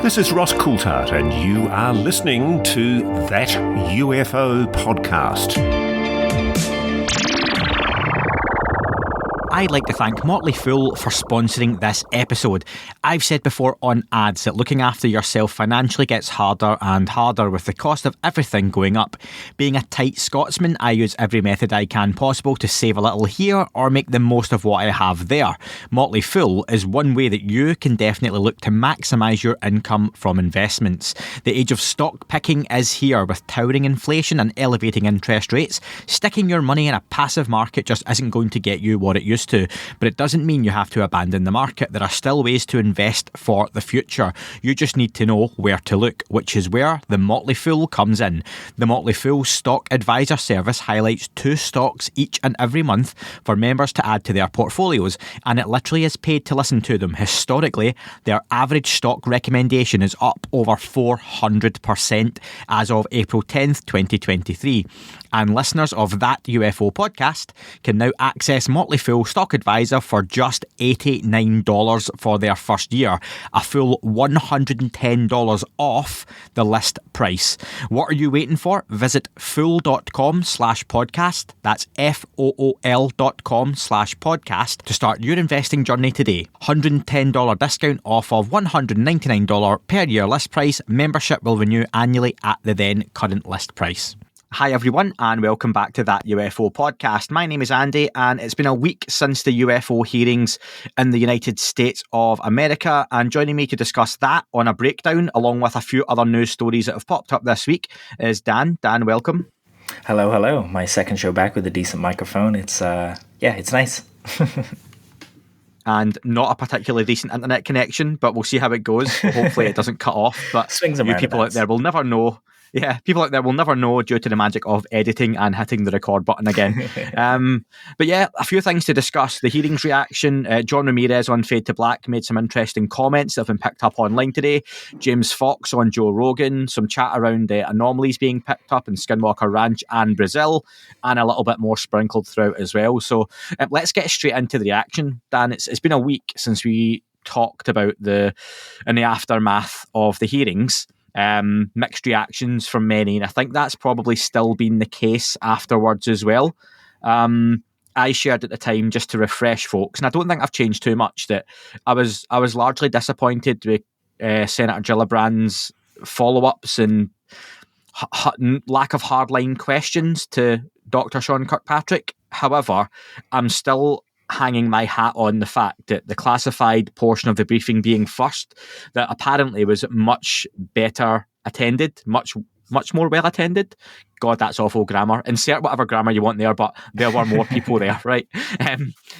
This is Ross Coulthard, and you are listening to That UFO Podcast. I'd like to thank Motley Fool for sponsoring this episode. I've said before on ads that looking after yourself financially gets harder and harder with the cost of everything going up. Being a tight Scotsman, I use every method I can possible to save a little here or make the most of what I have there. Motley Fool is one way that you can definitely look to maximise your income from investments. The age of stock picking is here. With towering inflation and elevating interest rates, sticking your money in a passive market just isn't going to get you what it used to, but it doesn't mean you have to abandon the market. There are still ways to invest for the future. You just need to know where to look, which is where the Motley Fool comes in. The Motley Fool Stock Advisor service highlights 2 stocks each and every month for members to add to their portfolios, and it literally is paid to listen to them. Historically, their average stock recommendation is up over 400% as of April 10th, 2023. And listeners of That UFO Podcast can now access Motley Fool Stock Advisor for just $89 for their first year, a full $110 off the list price. What are you waiting for? Visit fool.com/podcast. That's FOOL.com/podcast to start your investing journey today. $110 discount off of $199 per year list price. Membership will renew annually at the then current list price. Hi everyone, and welcome back to That UFO Podcast. My name is Andy, and it's been a week since the UFO hearings in the United States of America, and joining me to discuss that on a breakdown, along with a few other news stories that have popped up this week, is Dan. Dan, welcome. Hello. My second show back with a decent microphone. It's nice. And not a particularly decent internet connection, but we'll see how it goes. Hopefully it doesn't cut off, but swings and you people out there will never know. Yeah, people out there will never know due to the magic of editing and hitting the record button again. But yeah, a few things to discuss. The hearings reaction. John Ramirez on Fade to Black made some interesting comments that have been picked up online today. James Fox on Joe Rogan. Some chat around Anomalies being picked up in Skinwalker Ranch and Brazil. And a little bit more sprinkled throughout as well. So let's get straight into the reaction. Dan, it's been a week since we talked about in the aftermath of the hearings. Mixed reactions from many, and I think that's probably still been the case afterwards as well. I shared at the time, just to refresh folks, and I don't think I've changed too much, that I was largely disappointed with Senator Gillibrand's follow-ups and lack of hardline questions to Dr. Sean Kirkpatrick. However, I'm still hanging my hat on the fact that the classified portion of the briefing being first, that apparently was much better attended, much more well attended. God, that's awful grammar. Insert whatever grammar you want there, but there were more people there, right?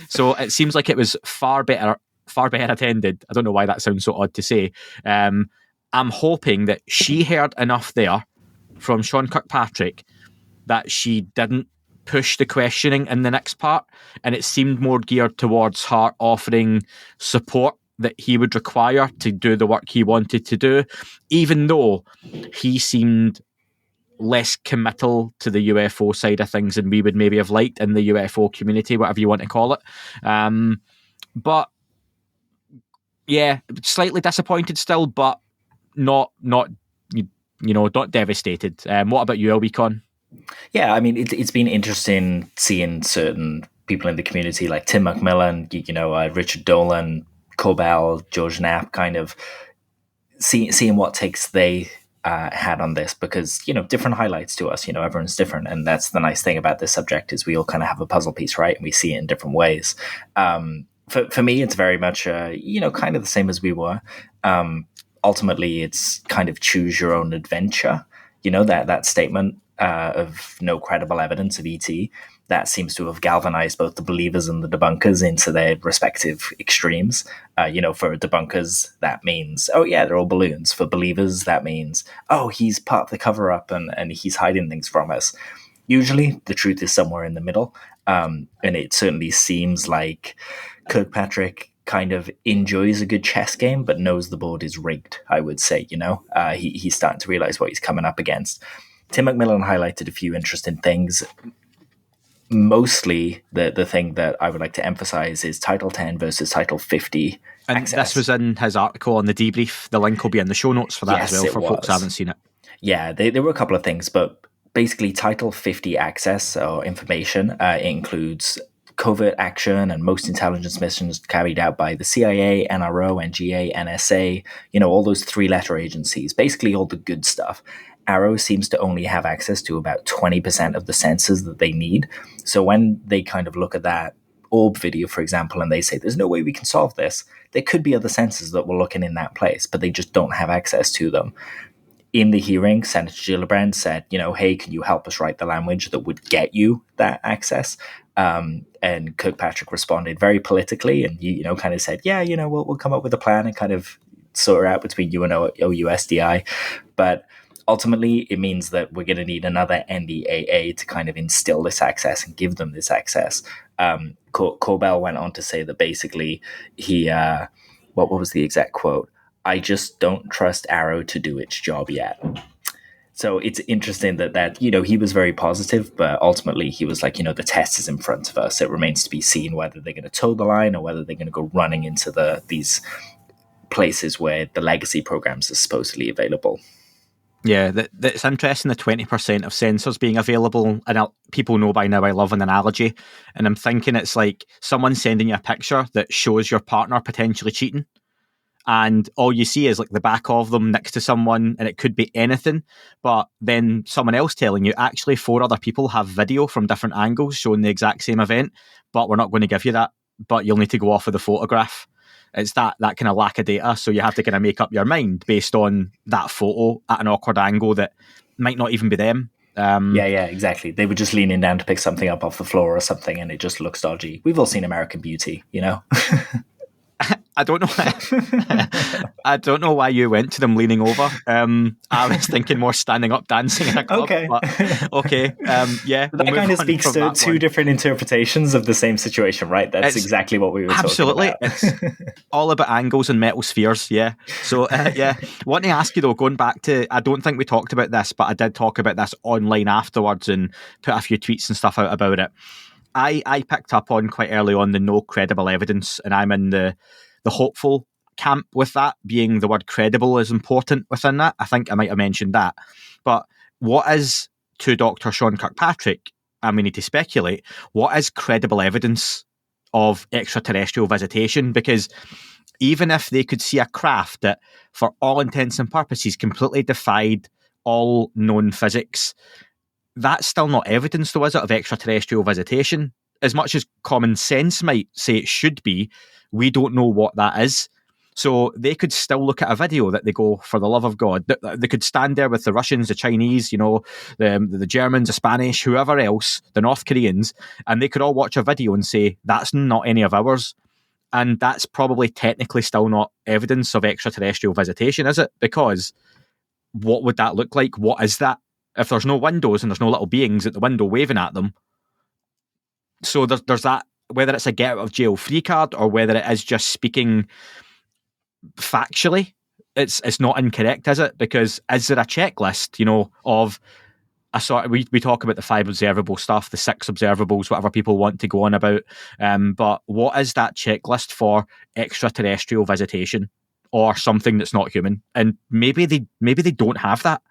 So it seems like it was far better attended. I don't know why that sounds so odd to say. I'm hoping that she heard enough there from Sean Kirkpatrick that she didn't push the questioning in the next part, and it seemed more geared towards her offering support that he would require to do the work he wanted to do, even though he seemed less committal to the UFO side of things than we would maybe have liked in the UFO community, whatever you want to call it. But yeah, slightly disappointed still, but not devastated. What about you, Elwecon? Yeah, I mean, it's been interesting seeing certain people in the community like Tim McMillan, Richard Dolan, Corbell, George Knapp, kind of seeing what takes they had on this, because, different highlights to us, everyone's different. And that's the nice thing about this subject, is we all kind of have a puzzle piece, right? And we see it in different ways. For me, it's very much, kind of the same as we were. Ultimately, it's kind of choose your own adventure, that statement of no credible evidence of ET, that seems to have galvanized both the believers and the debunkers into their respective extremes. For debunkers, that means, oh yeah, they're all balloons. For believers, that means, oh, he's part of the cover-up and he's hiding things from us. Usually, the truth is somewhere in the middle. And it certainly seems like Kirkpatrick kind of enjoys a good chess game, but knows the board is rigged, I would say. He's starting to realize what he's coming up against. Tim McMillan highlighted a few interesting things. Mostly, the thing that I would like to emphasize is Title 10 versus Title 50 And access. this was in his article on the debrief. The link will be in the show notes for that Yes, as well, it for folks who was. haven't seen it. Yeah, there were a couple of things, but basically Title 50 access or information includes covert action and most intelligence missions carried out by the CIA, NRO, NGA, NSA, all those three-letter agencies, basically all the good stuff. AARO seems to only have access to about 20% of the sensors that they need. So when they kind of look at that orb video, for example, and they say, there's no way we can solve this, there could be other sensors that were looking in that place, but they just don't have access to them. In the hearing, Senator Gillibrand said, hey, can you help us write the language that would get you that access? And Kirkpatrick responded very politically and, kind of said, yeah, we'll come up with a plan and kind of sort it out between you and OUSDI. But ultimately, it means that we're going to need another NDAA to kind of instill this access and give them this access. Corbell went on to say that basically he, what was the exact quote? I just don't trust AARO to do its job yet. So it's interesting that he was very positive, but ultimately he was like, the test is in front of us. It remains to be seen whether they're going to toe the line or whether they're going to go running into these places where the legacy programs are supposedly available. Yeah, it's interesting, the 20% of sensors being available, and people know by now I love an analogy, and I'm thinking it's like someone sending you a picture that shows your partner potentially cheating, and all you see is like the back of them next to someone, and it could be anything, but then someone else telling you, actually 4 other people have video from different angles showing the exact same event, but we're not going to give you that, but you'll need to go off of the photograph. It's that kind of lack of data, so you have to kind of make up your mind based on that photo at an awkward angle that might not even be them. Yeah, exactly. They were just leaning down to pick something up off the floor or something, and it just looks dodgy. We've all seen American Beauty, I don't know. I don't know why you went to them leaning over. I was thinking more standing up, dancing in a club. Okay. But, okay. Yeah. That kind of speaks to two different interpretations of the same situation, right? That's exactly what we were absolutely talking about. It's all about angles and metal spheres. Yeah. So yeah, want to ask you though, going back to, I don't think we talked about this, but I did talk about this online afterwards and put a few tweets and stuff out about it. I picked up on quite early on the no credible evidence, and I'm in the hopeful camp with that, being the word credible is important within that. I think I might have mentioned that. But what is, to Dr. Sean Kirkpatrick, and we need to speculate, what is credible evidence of extraterrestrial visitation? Because even if they could see a craft that, for all intents and purposes, completely defied all known physics, that's still not evidence, though, is it, of extraterrestrial visitation? As much as common sense might say it should be, we don't know what that is. So they could still look at a video that they go, for the love of God, they could stand there with the Russians, the Chinese, the Germans, the Spanish, whoever else, the North Koreans, and they could all watch a video and say, that's not any of ours. And that's probably technically still not evidence of extraterrestrial visitation, is it? Because what would that look like? What is that? If there's no windows and there's no little beings at the window waving at them. So there's that, whether it's a get out of jail free card or whether it is just speaking factually, it's not incorrect, is it? Because is there a checklist, of a sort of, we talk about the 5 observable stuff, the 6 observables, whatever people want to go on about. But what is that checklist for extraterrestrial visitation or something that's not human? And maybe they don't have that.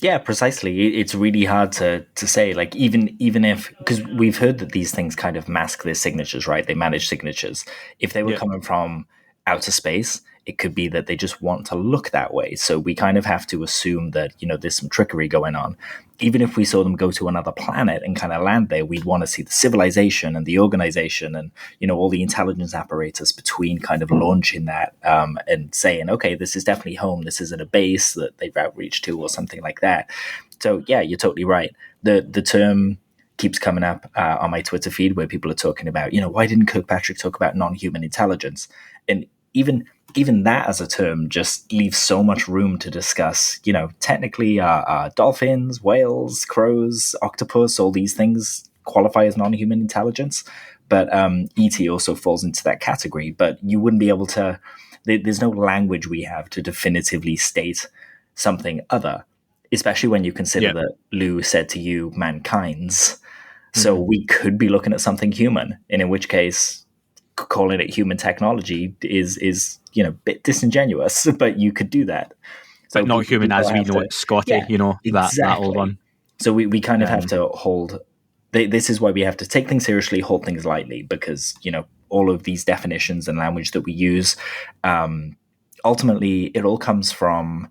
Yeah, precisely. It's really hard to say, like, even if, because we've heard that these things kind of mask their signatures, right? They manage signatures. If they were coming from outer space, it could be that they just want to look that way. So we kind of have to assume that, there's some trickery going on. Even if we saw them go to another planet and kind of land there, we'd want to see the civilization and the organization and, all the intelligence apparatus between kind of launching that and saying, okay, this is definitely home. This isn't a base that they've outreached to or something like that. So yeah, you're totally right. The term keeps coming up on my Twitter feed where people are talking about, why didn't Kirkpatrick talk about non-human intelligence? And even that as a term just leaves so much room to discuss. Technically, dolphins, whales, crows, octopus, all these things qualify as non-human intelligence. But ET also falls into that category. But you wouldn't be able to, there's no language we have to definitively state something other, especially when you consider that Lou said to you, mankind's. So we could be looking at something human, and in which case, calling it human technology is a bit disingenuous, but you could do that. So but not human as we know it, Scotty, that old one. So we kind of have to hold... This is why we have to take things seriously, hold things lightly, because, all of these definitions and language that we use, ultimately, it all comes from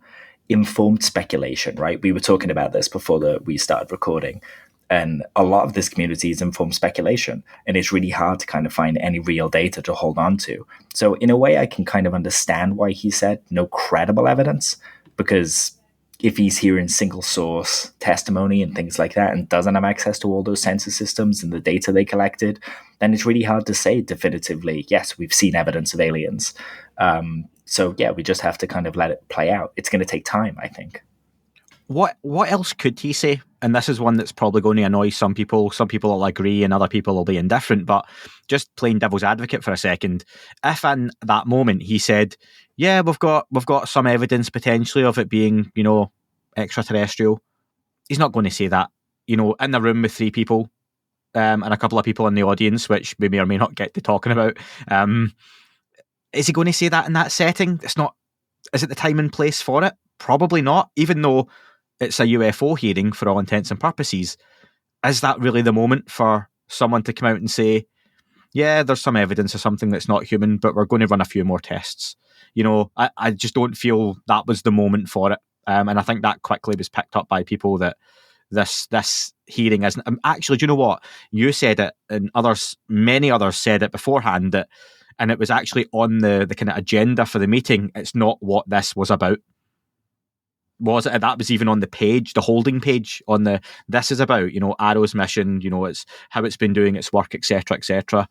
informed speculation, right? We were talking about this before we started recording. And a lot of this community is informed speculation, and it's really hard to kind of find any real data to hold on to. So in a way, I can kind of understand why he said no credible evidence, because if he's hearing single source testimony and things like that and doesn't have access to all those sensor systems and the data they collected, then it's really hard to say definitively, yes, we've seen evidence of aliens. So yeah, we just have to kind of let it play out. It's going to take time, I think. What else could he say? And this is one that's probably going to annoy some people. Some people will agree and other people will be indifferent. But just playing devil's advocate for a second, if in that moment he said, yeah, we've got some evidence potentially of it being, extraterrestrial, he's not going to say that, in the room with three people and a couple of people in the audience, which we may or may not get to talking about. Is he going to say that in that setting? It's not. Is it the time and place for it? Probably not, even though it's a UFO hearing for all intents and purposes. Is that really the moment for someone to come out and say, yeah, there's some evidence of something that's not human, but we're going to run a few more tests? I just don't feel that was the moment for it. And I think that quickly was picked up by people that this hearing isn't. Actually, do you know what? You said it, and many others said it beforehand, and it was actually on the kind of agenda for the meeting. It's not what this was about. Was it? That was even on the page, the holding page on this is about, AARO's mission, it's how it's been doing its work, etc., etc.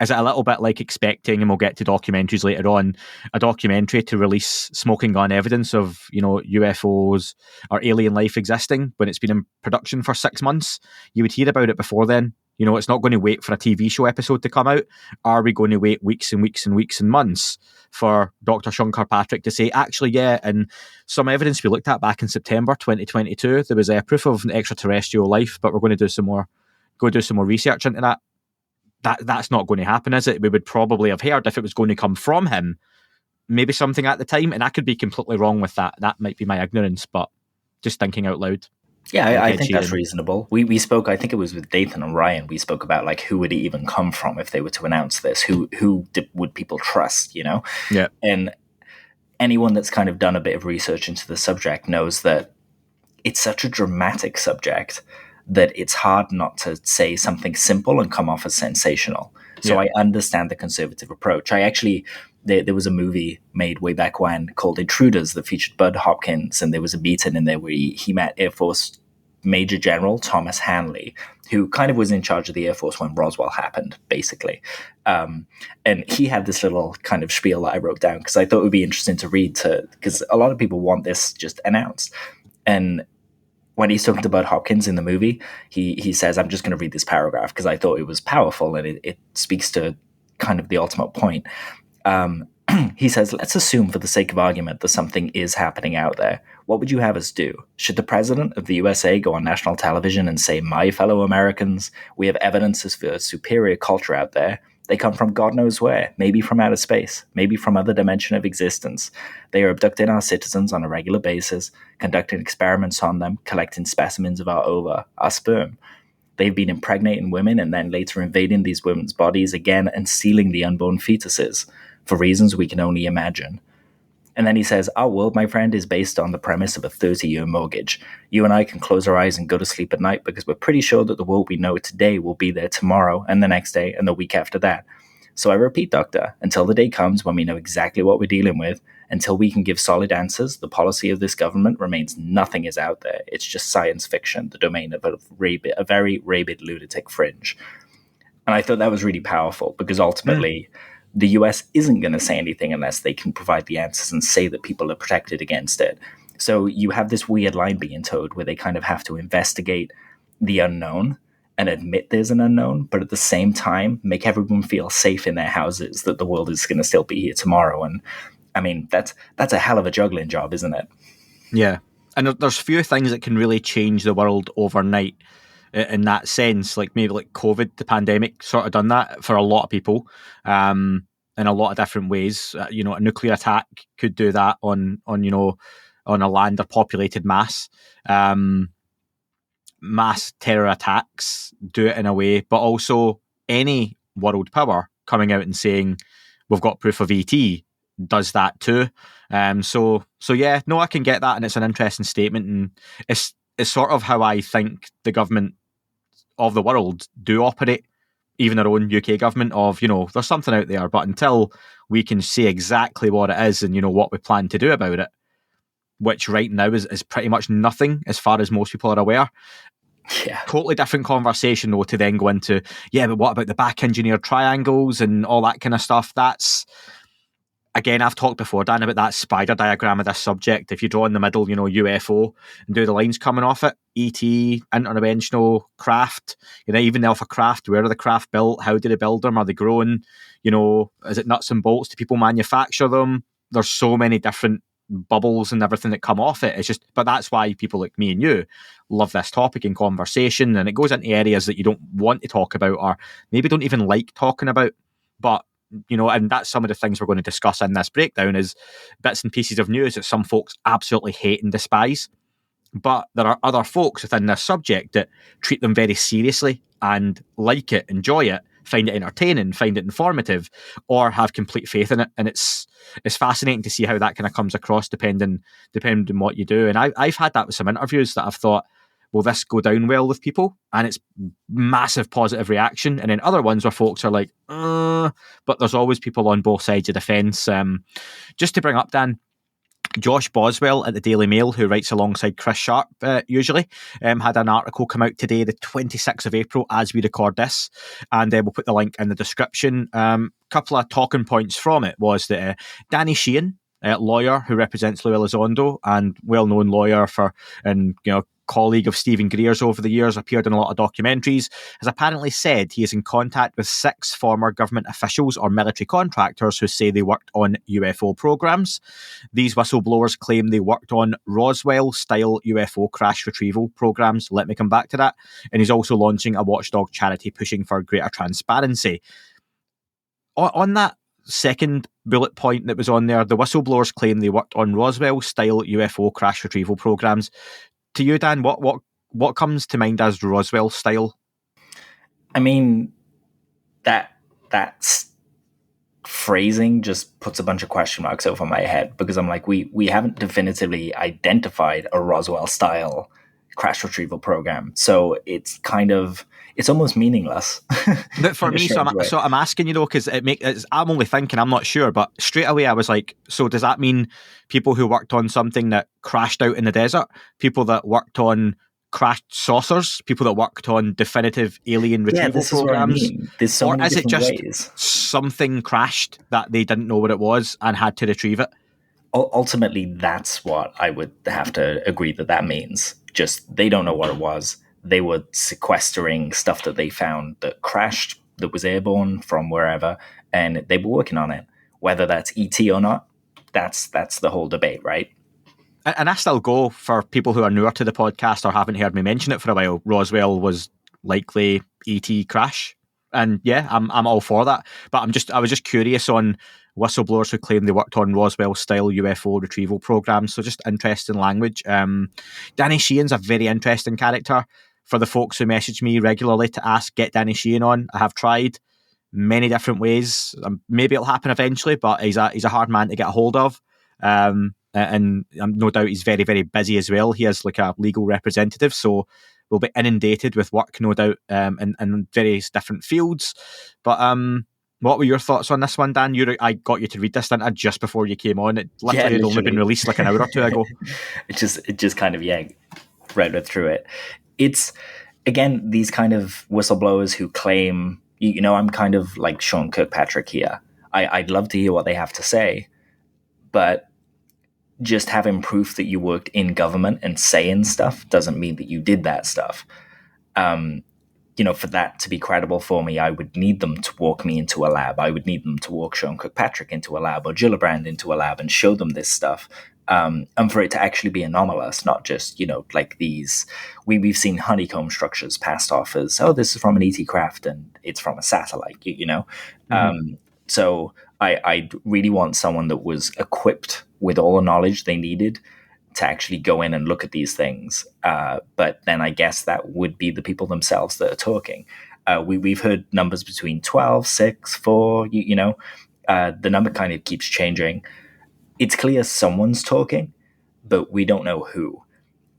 Is it a little bit like expecting, and we'll get to documentaries later on, a documentary to release smoking gun evidence of, UFOs or alien life existing when it's been in production for 6 months? You would hear about it before then. It's not going to wait for a TV show episode to come out. Are we going to wait weeks and weeks and weeks and months for Dr. Sean Kirkpatrick to say, actually, yeah, and some evidence we looked at back in September 2022, there was a proof of extraterrestrial life, but we're going to do some more research into that. That's not going to happen, is it? We would probably have heard if it was going to come from him, maybe something at the time, and I could be completely wrong with that. That might be my ignorance, but just thinking out loud. Yeah, I think that's reasonable. We spoke, I think it was with Dathan and Ryan, we spoke about like who would it even come from if they were to announce this? Who would people trust, Yeah. And anyone that's kind of done a bit of research into the subject knows that it's such a dramatic subject that it's hard not to say something simple and come off as sensational. So I understand the conservative approach. There was a movie made way back when called Intruders that featured Bud Hopkins, and there was a meeting in there where he met Air Force Major General Thomas Hanley, who kind of was in charge of the Air Force when Roswell happened, basically. And he had this little kind of spiel that I wrote down because I thought it would be interesting to read, because a lot of people want this just announced. And when he's talking to Bud Hopkins in the movie, he says, I'm just going to read this paragraph because I thought it was powerful and it speaks to kind of the ultimate point. He says, let's assume for the sake of argument that something is happening out there. What would you have us do? Should the president of the USA go on national television and say, my fellow Americans, we have evidence of a superior culture out there. They come from God knows where, maybe from outer space, maybe from other dimension of existence. They are abducting our citizens on a regular basis, conducting experiments on them, collecting specimens of our ova, our sperm. They've been impregnating women and then later invading these women's bodies again and stealing the unborn fetuses for reasons we can only imagine. And then he says, our world, my friend, is based on the premise of a 30-year mortgage. You and I can close our eyes and go to sleep at night because we're pretty sure that the world we know today will be there tomorrow and the next day and the week after that. So I repeat, Doctor, until the day comes when we know exactly what we're dealing with, until we can give solid answers, the policy of this government remains nothing is out there. It's just science fiction, the domain of a very rabid lunatic fringe. And I thought that was really powerful because ultimately the US isn't going to say anything unless they can provide the answers and say that people are protected against it. So you have this weird line being towed where they kind of have to investigate the unknown and admit there's an unknown, but at the same time make everyone feel safe in their houses that the world is going to still be here tomorrow. And I mean, that's a hell of a juggling job, isn't it? Yeah. And there's few things that can really change the world overnight. in that sense. Like maybe like COVID, the pandemic sort of done that for a lot of people in a lot of different ways. You know, a nuclear attack could do that on a land or populated mass. Mass terror attacks do it in a way, but also any world power coming out and saying we've got proof of ET does that too. So yeah, no, I can get that, and it's an interesting statement, and it's sort of how I think the government of the world do operate, even our own UK government. Of, you know, there's something out there, but until we can say exactly what it is and, you know, what we plan to do about it, which right now is pretty much nothing as far as most people are aware. Yeah. Totally different conversation though to then go into, yeah, but what about the back engineered triangles and all that kind of stuff? That's, again, I've talked before, Dan, about that spider diagram of this subject. If you draw in the middle, you know, UFO, and do the lines coming off it, ET, interdimensional craft, you know, even the alpha craft, where are the craft built? How do they build them? Are they grown? You know, is it nuts and bolts? Do people manufacture them? There's so many different bubbles and everything that come off it. It's just, but that's why people like me and you love this topic in conversation, and it goes into areas that you don't want to talk about or maybe don't even like talking about. But, you know, and that's some of the things we're going to discuss in this breakdown, is bits and pieces of news that some folks absolutely hate and despise. But there are other folks within this subject that treat them very seriously and like it, enjoy it, find it entertaining, find it informative, or have complete faith in it. And it's fascinating to see how that kind of comes across depending on what you do. And I've had that with some interviews that I've thought, will this go down well with people? And it's massive positive reaction. And then other ones where folks are like, but there's always people on both sides of the fence. Just to bring up, Dan, Josh Boswell at the Daily Mail, who writes alongside Chris Sharp usually, had an article come out today, the 26th of April, as we record this, and we'll put the link in the description. Couple of talking points from it was that Danny Sheehan, lawyer who represents Lou Elizondo and well-known lawyer and you know, colleague of Stephen Greer's over the years, appeared in a lot of documentaries, has apparently said he is in contact with 6 former government officials or military contractors who say they worked on UFO programs. These whistleblowers claim they worked on Roswell-style UFO crash retrieval programs. Let me come back to that. And he's also launching a watchdog charity pushing for greater transparency. On that second bullet point that was on there, the whistleblowers claim they worked on Roswell-style UFO crash retrieval programs. To you, Dan, what comes to mind as Roswell style? I mean, that phrasing just puts a bunch of question marks over my head, because I'm like, we haven't definitively identified a Roswell style crash retrieval program, so it's almost meaningless. But for me, so I'm asking, you know, because I'm only thinking, I'm not sure, but straight away I was like, so does that mean people who worked on something that crashed out in the desert, people that worked on crashed saucers, people that worked on definitive alien retrieval programs? Is what I mean. There's so many is it just ways. Something crashed that they didn't know what it was and had to retrieve it? Ultimately, that's what I would have to agree that means. Just they don't know what it was. They were sequestering stuff that they found that crashed, that was airborne from wherever, and they were working on it. Whether that's ET or not, that's the whole debate, right? And I still go, for people who are newer to the podcast or haven't heard me mention it for a while, Roswell was likely ET crash. And yeah, I'm all for that. But I was just curious on whistleblowers who claim they worked on Roswell-style UFO retrieval programs. So just interesting language. Danny Sheehan's a very interesting character. For the folks who message me regularly to ask, get Danny Sheehan on, I have tried many different ways. Maybe it'll happen eventually, but he's a hard man to get a hold of. And no doubt he's very, very busy as well. He has like a legal representative, so we'll be inundated with work, no doubt, in various different fields. But what were your thoughts on this one, Dan? I got you to read this, didn't I, just before you came on? It literally had only been released like an hour or two ago. It just kind of, read it through it. It's, again, these kind of whistleblowers who claim, you know, I'm kind of like Sean Kirkpatrick here. I'd love to hear what they have to say, but just having proof that you worked in government and saying stuff doesn't mean that you did that stuff. You know, for that to be credible for me, I would need them to walk me into a lab. I would need them to walk Sean Kirkpatrick into a lab or Gillibrand into a lab and show them this stuff. and for it to actually be anomalous, not just, like these, we've seen honeycomb structures passed off as, oh, this is from an ET craft and it's from a satellite, So I really want someone that was equipped with all the knowledge they needed to actually go in and look at these things. But then I guess that would be the people themselves that are talking. We've heard numbers between 12, 6, 4, the number kind of keeps changing. It's clear someone's talking, but we don't know who.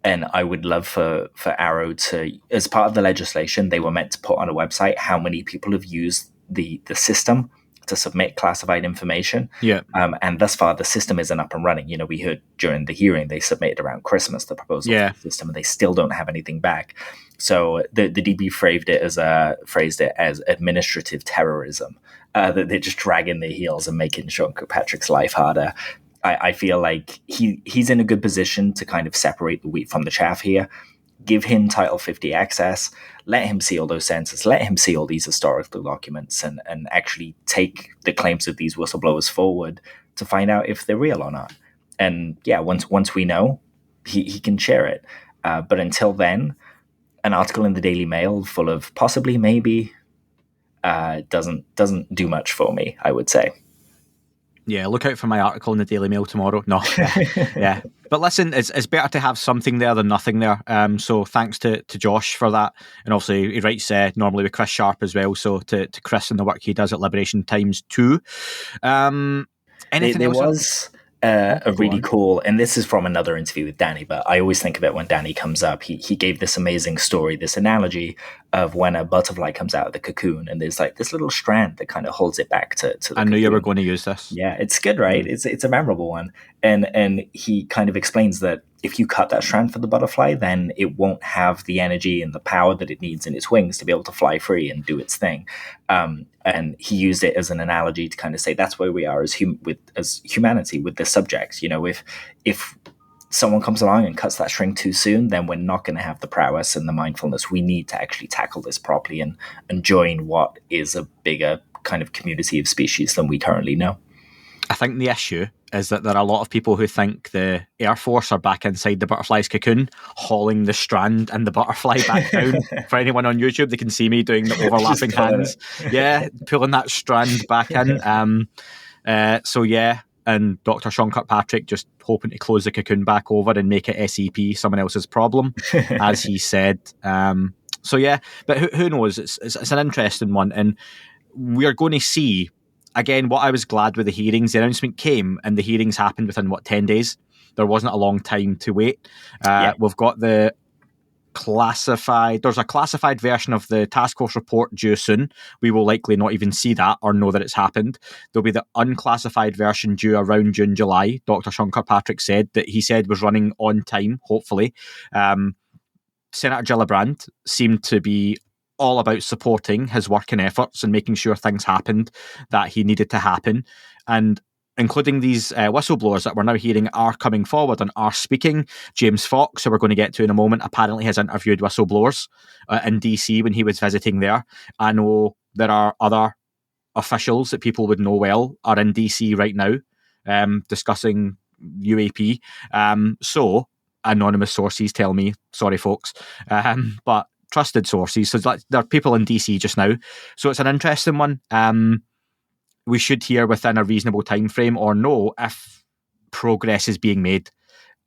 And I would love for AARO to, as part of the legislation, they were meant to put on a website how many people have used the system to submit classified information. Yeah. And thus far, the system isn't up and running. We heard during the hearing, they submitted around Christmas the proposal for the system, and they still don't have anything back. So the DB phrased it as administrative terrorism, that they're just dragging their heels and making Sean Kirkpatrick's life harder. I feel like he's in a good position to kind of separate the wheat from the chaff here. Give him Title 50 access, let him see all those sensors, let him see all these historical documents, and actually take the claims of these whistleblowers forward to find out if they're real or not. And yeah, once we know, he can share it. But until then, an article in the Daily Mail full of possibly, maybe, doesn't do much for me, I would say. Yeah, look out for my article in the Daily Mail tomorrow. No, yeah. But listen, it's better to have something there than nothing there. So thanks to Josh for that. And also he writes normally with Chris Sharp as well. So to Chris and the work he does at Liberation Times too. Anything there else? Was a really cool, and this is from another interview with Danny, but I always think of it when Danny comes up. He gave this amazing story, this analogy of when a butterfly comes out of the cocoon, and there's like this little strand that kind of holds it back to the I knew you were going to use this. Yeah, it's good, right? It's a memorable one. And he kind of explains that if you cut that strand for the butterfly, then it won't have the energy and the power that it needs in its wings to be able to fly free and do its thing. And he used it as an analogy to kind of say that's where we are as humanity with the subjects. If someone comes along and cuts that string too soon, then we're not going to have the prowess and the mindfulness we need to actually tackle this properly and join what is a bigger kind of community of species than we currently know. I think the issue is that there are a lot of people who think the Air Force are back inside the butterfly's cocoon, hauling the strand and the butterfly back down. For anyone on YouTube, they can see me doing the overlapping hands. Yeah, pulling that strand back in. And Dr. Sean Kirkpatrick just hoping to close the cocoon back over and make it SEP, someone else's problem, as he said. But who knows? It's an interesting one. And we're going to see, again, what I was glad with the hearings, the announcement came and the hearings happened within, 10 days? There wasn't a long time to wait. We've got the classified, there's a classified version of the task force report due soon. We will likely not even see that or know that it's happened. There'll be the unclassified version due around June, July. Dr. Sean Kirkpatrick said that he said was running on time, hopefully. Senator Gillibrand seemed to be all about supporting his work and efforts and making sure things happened that he needed to happen. And including these whistleblowers that we're now hearing are coming forward and are speaking. James Fox, who we're going to get to in a moment, apparently has interviewed whistleblowers in DC when he was visiting there. I know there are other officials that people would know well are in DC right now discussing UAP. So anonymous sources tell me, sorry folks, but trusted sources. So there are people in DC just now. So it's an interesting one. We should hear within a reasonable time frame or know if progress is being made.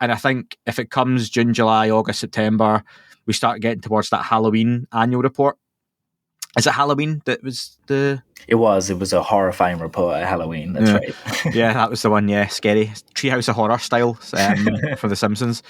And I think if it comes June, July, August, September, we start getting towards that Halloween annual report. Is it Halloween that was the... It was a horrifying report at Halloween, that's right. Yeah, that was the one, scary. Treehouse of Horror style for The Simpsons.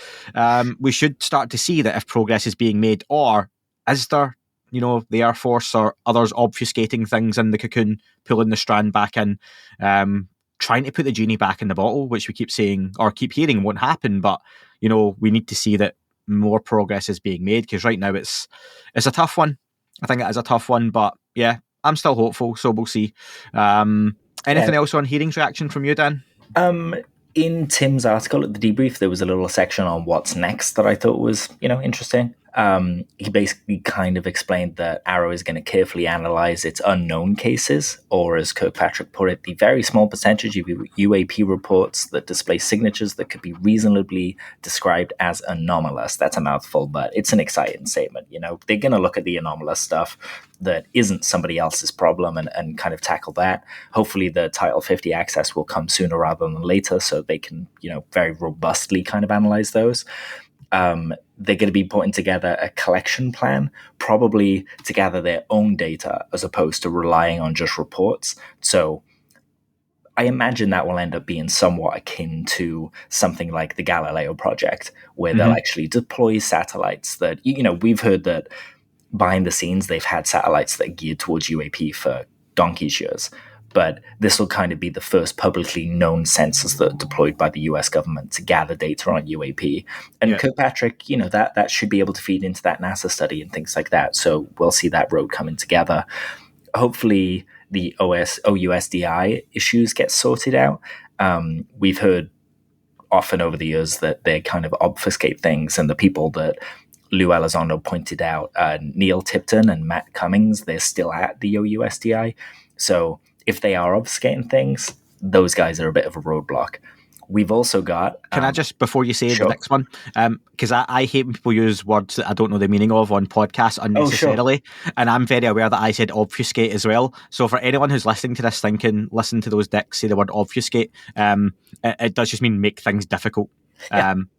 We should start to see that if progress is being made, or is there, the Air Force or others obfuscating things in the cocoon, pulling the strand back in, trying to put the genie back in the bottle, which we keep saying or keep hearing won't happen. But, we need to see that more progress is being made, because right now it's a tough one. I think it is a tough one, but yeah, I'm still hopeful, so we'll see. Anything else on hearings reaction from you, Dan? In Tim's article at the debrief, there was a little section on what's next that I thought was, interesting. he basically kind of explained that AARO is going to carefully analyze its unknown cases, or as Kirkpatrick put it, the very small percentage of UAP reports that display signatures that could be reasonably described as anomalous. That's a mouthful, but it's an exciting statement. You know, they're going to look at the anomalous stuff that isn't somebody else's problem and kind of tackle that. Hopefully the Title 50 access will come sooner rather than later, so they can, you know, very robustly kind of analyze those. They're going to be putting together a collection plan, probably to gather their own data as opposed to relying on just reports. So I imagine that will end up being somewhat akin to something like the Galileo project, where they'll actually deploy satellites that, you know, we've heard that behind the scenes they've had satellites that are geared towards UAP for donkey's years. But this will kind of be the first publicly known sensors that are deployed by the US government to gather data on UAP. And Kirkpatrick, you know, that should be able to feed into that NASA study and things like that. So we'll see that road coming together. Hopefully the OUSDI issues get sorted out. We've heard often over the years that they kind of obfuscate things, and the people that Lou Elizondo pointed out, Neil Tipton and Matt Cummings, they're still at the OUSDI. So if they are obfuscating things, those guys are a bit of a roadblock. We've also got... Can I just, before you say the next one, because I hate when people use words that I don't know the meaning of on podcasts unnecessarily, and I'm very aware that I said obfuscate as well. So for anyone who's listening to this thinking, listen to those dicks say the word obfuscate, it does just mean make things difficult.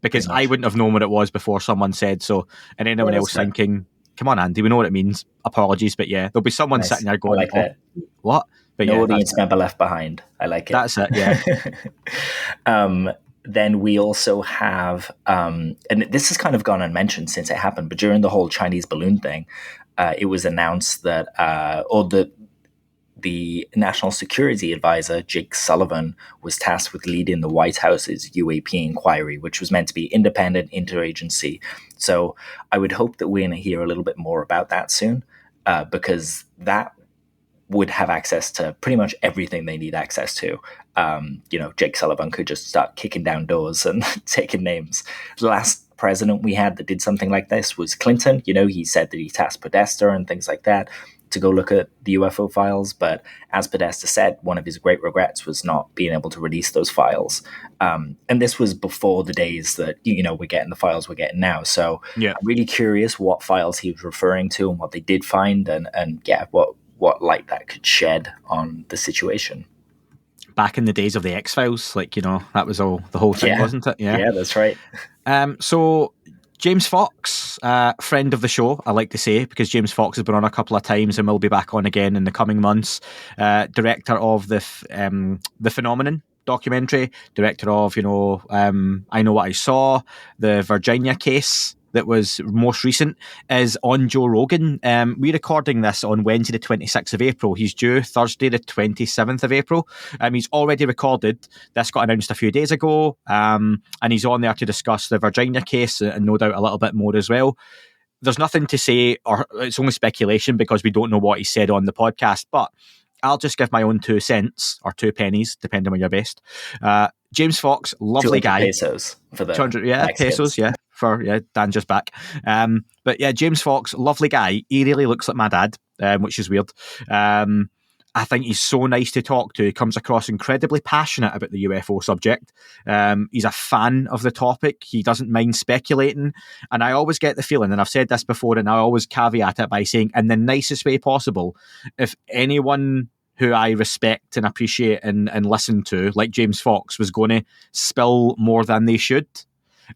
Because I wouldn't have known what it was before someone said so, and anyone else thinking, come on Andy, we know what it means, apologies, but yeah, there'll be someone sitting there going, like that. What? But no audience member left behind. I like it. That's it, yeah. Then we also have, and this has kind of gone unmentioned since it happened, but during the whole Chinese balloon thing, it was announced that, the National Security Advisor, Jake Sullivan, was tasked with leading the White House's UAP inquiry, which was meant to be independent, interagency. So I would hope that we're going to hear a little bit more about that soon, because that would have access to pretty much everything they need access to. You know, Jake Sullivan could just start kicking down doors and taking names. The last president we had that did something like this was Clinton. You know, he said that he tasked Podesta and things like that to go look at the UFO files. But as Podesta said, one of his great regrets was not being able to release those files. And this was before the days that, you know, we're getting the files we're getting now. So I'm really curious what files he was referring to and what they did find, and what light that could shed on the situation. Back in the days of the X-Files, like, you know, that was all the whole thing, wasn't it? Yeah, that's right. So James Fox, friend of the show, I like to say, because James Fox has been on a couple of times and will be back on again in the coming months. Director of the Phenomenon documentary, director of, you know, I Know What I Saw, the Virginia case that was most recent, is on Joe Rogan. We're recording this on Wednesday the 26th of April. He's due Thursday the 27th of April. He's already recorded. This got announced a few days ago, and he's on there to discuss the Virginia case and no doubt a little bit more as well. There's nothing to say, or it's only speculation because we don't know what he said on the podcast, but I'll just give my own 2 cents, or 2 pennies, depending on your best. James Fox, lovely guy. Pesos for the 200, pesos, Dan just back. But yeah, James Fox, lovely guy. He really looks like my dad, which is weird. I think he's so nice to talk to. He comes across incredibly passionate about the UFO subject. He's a fan of the topic. He doesn't mind speculating. And I always get the feeling, and I've said this before, and I always caveat it by saying, in the nicest way possible, if anyone who I respect and appreciate and listen to, like James Fox, was going to spill more than they should,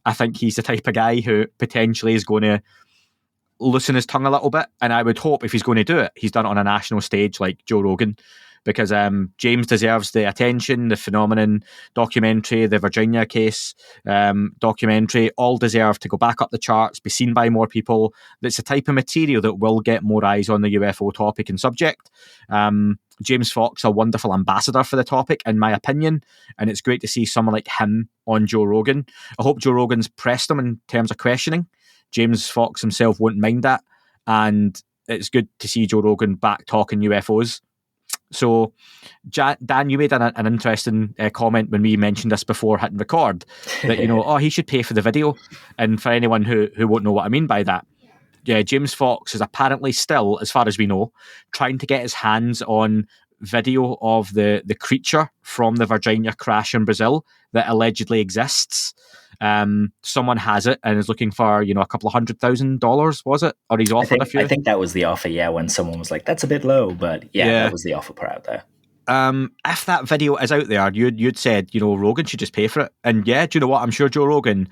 I think he's the type of guy who potentially is going to loosen his tongue a little bit. And I would hope if he's going to do it, he's done it on a national stage like Joe Rogan, because James deserves the attention. The Phenomenon documentary, the Virginia case documentary, all deserve to go back up the charts, be seen by more people. It's the type of material that will get more eyes on the UFO topic and subject. James Fox, a wonderful ambassador for the topic, in my opinion, and it's great to see someone like him on Joe Rogan. I hope Joe Rogan's pressed him in terms of questioning. James Fox himself won't mind that, and it's good to see Joe Rogan back talking UFOs. So, Dan, you made an interesting comment when we mentioned this before hitting record, that, you know, he should pay for the video. And for anyone who won't know what I mean by that, James Fox is apparently still, as far as we know, trying to get his hands on video of the creature from the Virginia crash in Brazil that allegedly exists. Someone has it and is looking for, a couple of $100,000, was it? Or he's offered a few? I think that was the offer, when someone was like, that's a bit low, but that was the offer put out there. If that video is out there, you'd said, Rogan should just pay for it. And do you know what? I'm sure Joe Rogan,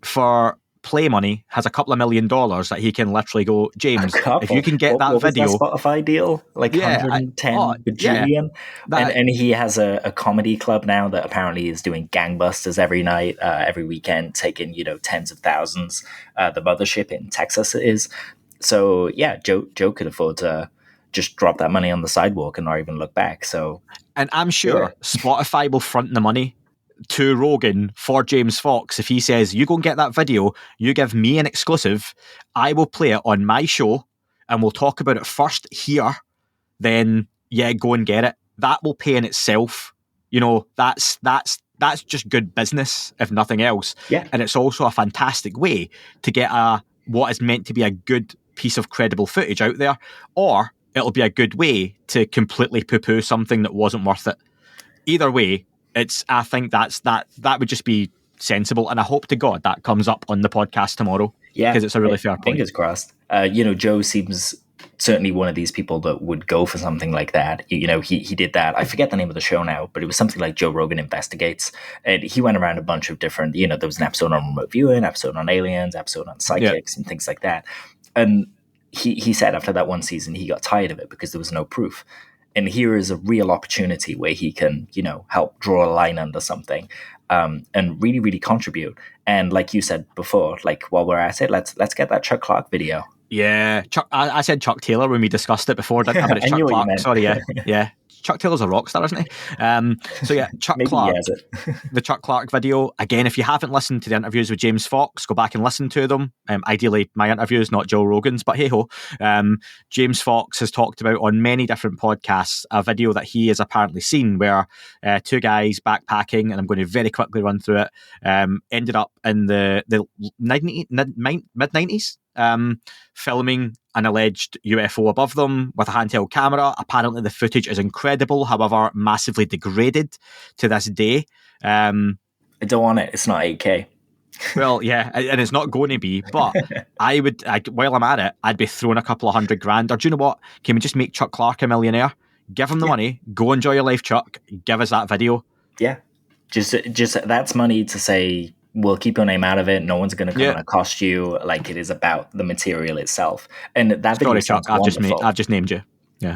for play money, has a couple of $1 million that he can literally go, James, if you can get that video. Was that Spotify deal? Like 110 bajillion? Yeah, and he has a comedy club now that apparently is doing gangbusters every night, every weekend, taking, tens of thousands. The mothership in Texas is. So, Joe could afford to just drop that money on the sidewalk and not even look back. So, and I'm sure Spotify will front the money to Rogan for James Fox. If he says, you go and get that video, you give me an exclusive, I will play it on my show and we'll talk about it first here, then go and get it. That will pay in itself. That's just good business, if nothing else. Yeah. And it's also a fantastic way to get what is meant to be a good piece of credible footage out there, or it'll be a good way to completely poo-poo something that wasn't worth it. Either way, I think that would just be sensible, and I hope to God that comes up on the podcast tomorrow. Yeah, because it's a really fair point. Fingers crossed. Joe seems certainly one of these people that would go for something like that. He did that. I forget the name of the show now, but it was something like Joe Rogan Investigates, and he went around a bunch of different. There was an episode on remote viewing, episode on aliens, episode on psychics, and things like that. And he said after that one season he got tired of it because there was no proof. And here is a real opportunity where he can, help draw a line under something, and really, really contribute. And like you said before, like while we're at it, let's get that Chuck Clarke video. Yeah, Chuck. I said Chuck Taylor when we discussed it before, didn't I? But it's Chuck Clarke. Sorry, yeah. Chuck Taylor's a rock star, isn't he? Chuck Clarke, the Chuck Clarke video. Again, if you haven't listened to the interviews with James Fox, go back and listen to them. Ideally, my interviews, not Joe Rogan's, but hey-ho. James Fox has talked about on many different podcasts a video that he has apparently seen where two guys backpacking, and I'm going to very quickly run through it, ended up in the mid-90s, filming an alleged UFO above them with a handheld camera. Apparently the footage is incredible, however massively degraded to this day. I don't want it. It's not 8K. Well, yeah, and it's not going to be, but while I'm at it, I'd be throwing a couple of $100,000. Or do you know what? Can we just make Chuck Clarke a millionaire? Give him the money. Go enjoy your life, Chuck. Give us that video. Yeah. Just that's money to say, we'll keep your name out of it. No one's going to come and accost you. Like, it is about the material itself. And that video sounds wonderful. I've just named you. Yeah.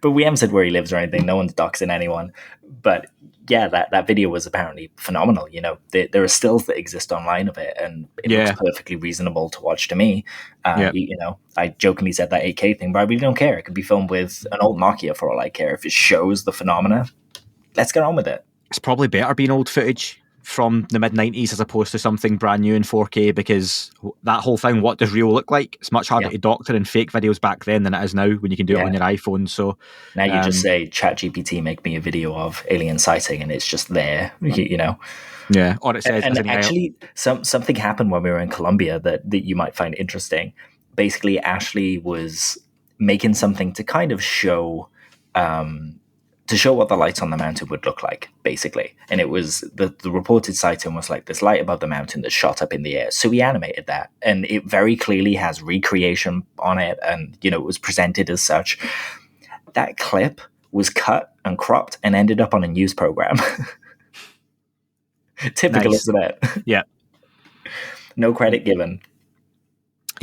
But we haven't said where he lives or anything. No one's doxing anyone. But yeah, that video was apparently phenomenal. There are stills that exist online of it, and it looks perfectly reasonable to watch to me. I jokingly said that 8K thing, but I really don't care. It could be filmed with an old Nokia for all I care. If it shows the phenomena, let's get on with it. It's probably better being old footage from the mid-90s as opposed to something brand new in 4K, because that whole thing, what does real look like? It's much harder to doctor in fake videos back then than it is now when you can do it on your iPhone. So now you just say, ChatGPT, make me a video of alien sighting, and it's just there, Yeah, or it says... And actually, something happened when we were in Colombia that you might find interesting. Basically, Ashley was making something to kind of show... to show what the lights on the mountain would look like, basically. And it was, the reported sighting was like this light above the mountain that shot up in the air. So we animated that, and it very clearly has recreation on it, and, it was presented as such. That clip was cut and cropped and ended up on a news program. Typical, isn't it? Yeah. No credit given.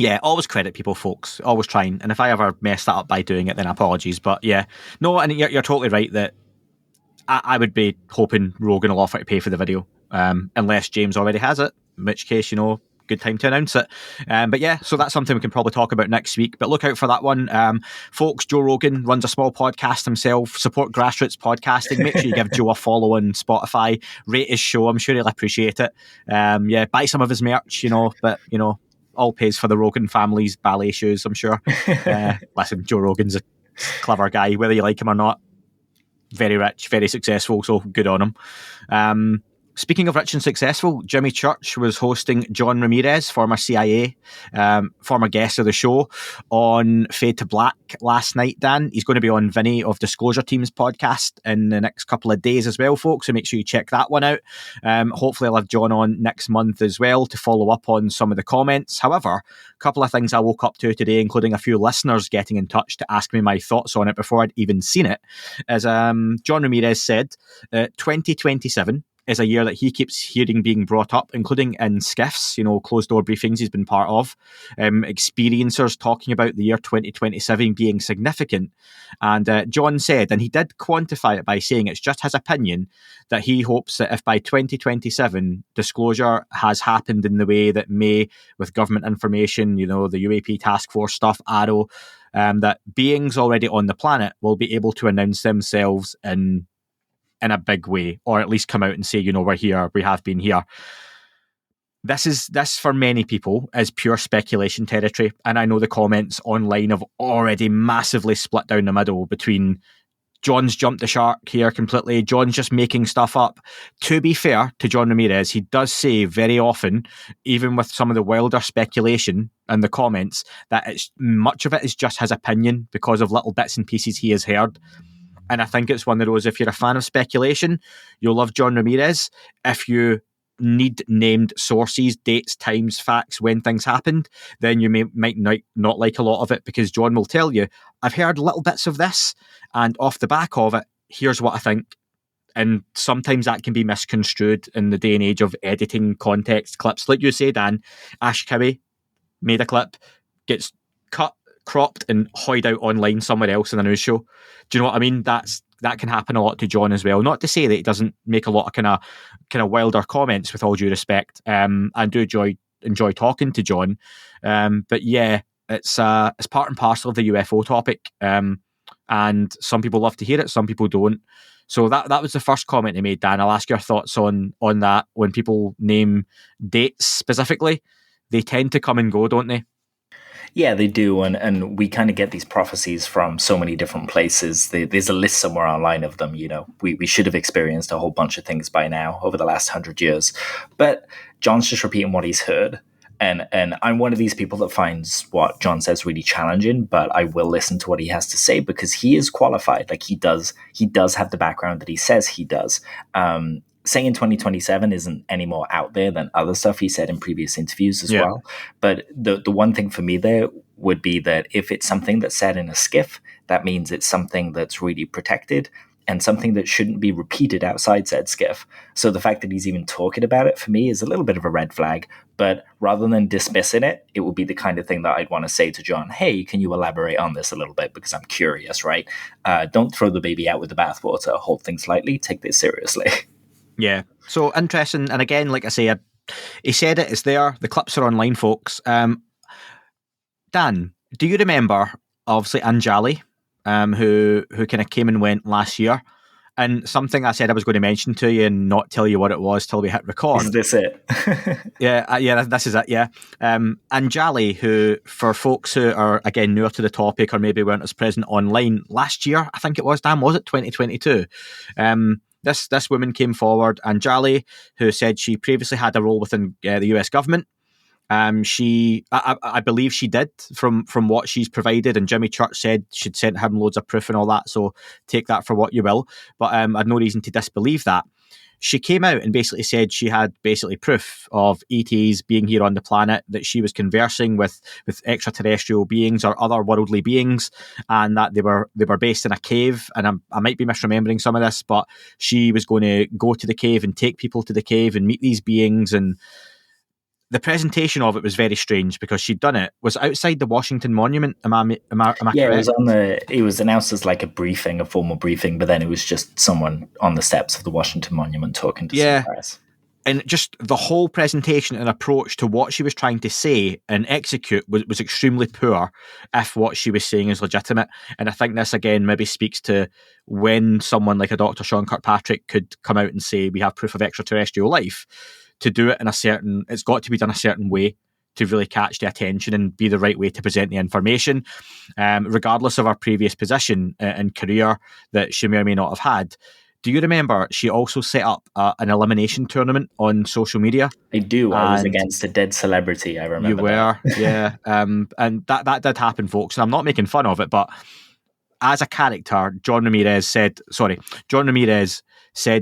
Yeah, always credit people, folks. Always trying. And if I ever mess that up by doing it, then apologies. But yeah, no, and you're totally right that I would be hoping Rogan will offer to pay for the video, unless James already has it, in which case, good time to announce it. But yeah, so that's something we can probably talk about next week. But look out for that one. Folks, Joe Rogan runs a small podcast himself. Support grassroots podcasting. Make sure you give Joe a follow on Spotify. Rate his show. I'm sure he'll appreciate it. Buy some of his merch, but, all pays for the Rogan family's ballet shoes, I'm sure. Listen, Joe Rogan's a clever guy, whether you like him or not. Very rich, very successful, so good on him. speaking of rich and successful, Jimmy Church was hosting John Ramirez, former CIA, former guest of the show, on Fade to Black last night, Dan. He's going to be on Vinny of Disclosure Team's podcast in the next couple of days as well, folks, so make sure you check that one out. Hopefully I'll have John on next month as well to follow up on some of the comments. However, a couple of things I woke up to today, including a few listeners getting in touch to ask me my thoughts on it before I'd even seen it, as John Ramirez said, 2027 is a year that he keeps hearing being brought up, including in SCIFs, closed door briefings he's been part of, experiencers talking about the year 2027 being significant. And John said, and he did quantify it by saying it's just his opinion, that he hopes that if by 2027 disclosure has happened in the way that may with government information, the UAP task force stuff, AARO, that beings already on the planet will be able to announce themselves in a big way, or at least come out and say, we're here, we have been here. This for many people is pure speculation territory, and I know the comments online have already massively split down the middle between John's jumped the shark here completely, John's just making stuff up. To be fair to John Ramirez, he does say very often, even with some of the wilder speculation in the comments, that much of it is just his opinion because of little bits and pieces he has heard. And I think it's one of those, if you're a fan of speculation, you'll love John Ramirez. If you need named sources, dates, times, facts, when things happened, then you might not like a lot of it, because John will tell you, I've heard little bits of this, and off the back of it, here's what I think. And sometimes that can be misconstrued in the day and age of editing context clips. Like you say, Dan, Ash Cowie made a clip, gets cut, cropped and hoid out online somewhere else in a news show. Do you know what I mean? That can happen a lot to John as well. Not to say that he doesn't make a lot of kind of wilder comments, with all due respect. I do enjoy talking to John. But yeah, it's part and parcel of the UFO topic. And some people love to hear it, some people don't. So that was the first comment he made, Dan. I'll ask your thoughts on that. When people name dates specifically, they tend to come and go, don't they? Yeah, they do, and we kind of get these prophecies from so many different places. There's a list somewhere online of them. We should have experienced a whole bunch of things by now over the last 100 years. But John's just repeating what he's heard. And I'm one of these people that finds what John says really challenging, but I will listen to what he has to say because he is qualified. Like he does have the background that he says he does. Saying 2027 isn't any more out there than other stuff he said in previous interviews as well. But the one thing for me there would be that if it's something that's said in a SCIF, that means it's something that's really protected and something that shouldn't be repeated outside said SCIF. So the fact that he's even talking about it for me is a little bit of a red flag. But rather than dismissing it, it would be the kind of thing that I'd want to say to John, hey, can you elaborate on this a little bit? Because I'm curious, right? Don't throw the baby out with the bathwater. Hold things lightly. Take this seriously. Yeah, so interesting. And again, like I say, he said it's there. The clips are online, folks. Dan, do you remember, obviously, Anjali, who kind of came and went last year? And something I said I was going to mention to you and not tell you what it was till we hit record. Is this it? Yeah, this is it, yeah. Anjali, who, for folks who are, again, newer to the topic or maybe weren't as present online, last year, I think it was, Dan, was it 2022? This woman came forward, Anjali, who said she previously had a role within the US government. I believe she did from what she's provided, and Jimmy Church said she'd sent him loads of proof and all that, so take that for what you will. But I had no reason to disbelieve that. She came out and basically said she had basically proof of ETs being here on the planet, that she was conversing with extraterrestrial beings or other worldly beings, and that they were based in a cave. And I might be misremembering some of this, but she was going to go to the cave and take people to the cave and meet these beings. And the presentation of it was very strange because she'd done it was outside the Washington Monument. Am I yeah, correct? It was announced as like a formal briefing, but then it was just someone on the steps of the Washington Monument talking to some press. And just the whole presentation and approach to what she was trying to say and execute was extremely poor, if what she was saying is legitimate. And I think this, again, maybe speaks to when someone like a Dr. Sean Kirkpatrick could come out and say, we have proof of extraterrestrial life. To do it it's got to be done a certain way to really catch the attention and be the right way to present the information. Regardless of her previous position and career that she may or may not have had, do you remember she also set up an elimination tournament on social media? I do. I was And against a dead celebrity. I remember you were, that. yeah. And that did happen, folks. And I'm not making fun of it, but as a character, John Ramirez said